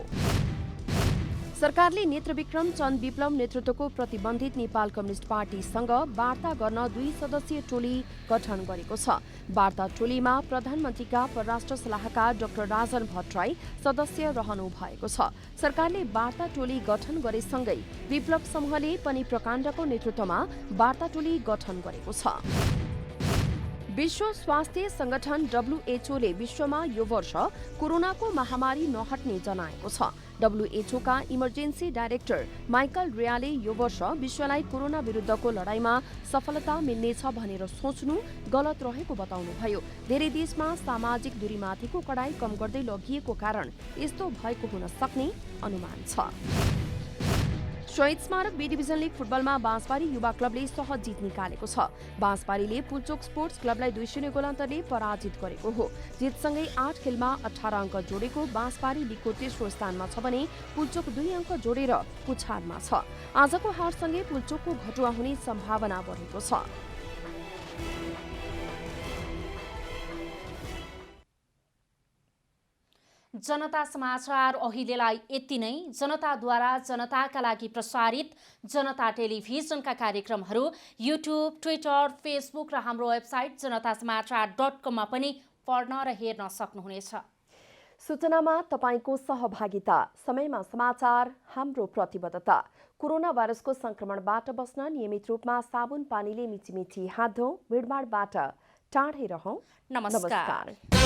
सरकारले नेत्रविक्रम चन्द विप्लव नेतृत्वको प्रतिबन्धित नेपाल कम्युनिस्ट पार्टीसँग वार्ता गर्न 2 सदस्यीय टोली गठन गरेको छ। वार्ता टोलीमा प्रधानमन्त्रीका परराष्ट्र सल्लाहकार डाक्टर राजन भट्टराई सदस्य रहनु भएको छ। सरकारले वार्ता टोली गठन गरेसँगै विप्लव समूहले पनि प्रकाण्डको नेतृत्वमा वार्ता टोली गठन गरेको छ। विश्व स्वास्थ्य संगठन डब्ल्युएचओले विश्वमा यो वर्ष कोरोनाको महामारी नहट्ने जनाएको छ। डब्ल्युएचओका इमर्जेन्सी डाइरेक्टर माइकल रियाले यो वर्ष विश्वलाई कोरोना विरुद्धको लडाईँमा सफलता मिल्नेछ भनेर सोच्नु गलत रहेको बताउनुभयो। धेरै देशमा सामाजिक दूरीमाथिको कडाई कम गर्दै लगिएको कारण यस्तो भएको हुन सक्ने अनुमान छ। शहीद स्मारक बी डिभिजन लिग फुटबलमा बाँसबारी युवा क्लबले सहज जित निकालेको छ। बाँसबारीले पुल्चोक स्पोर्ट्स क्लबलाई 2-0 गोल अन्तरले पराजित गरेको हो। जितसँगै 8 खेलमा 18 अङ्क जोडेको बाँसबारी लिगको तेस्रो स्थानमा छ भने पुल्चोक 2 अङ्क जोडेर पुछारमा छ। आजको हारसँगै पुल्चोकको घटुवा हुने सम्भावना बढेको छ।
जनता समाचार अहिलेलाई यति नै। जनताद्वारा जनताका लागि प्रसारित जनता टेलिभिजनका कार्यक्रमहरू युट्युब, ट्विटर, फेसबुक र हाम्रो वेबसाइट जनतासमाचार.com मा पनि पढ्न र हेर्न सक्नुहुनेछ।
सूचनामा तपाईको सहभागिता, समयमा समाचार हाम्रो प्रतिबद्धता। कोरोना भाइरसको संक्रमणबाट बस्न नियमित रूपमा साबुन पानीले मिचिमिची हात धौँ, भिडभाडबाट टाढै रहौं।
नमस्कार।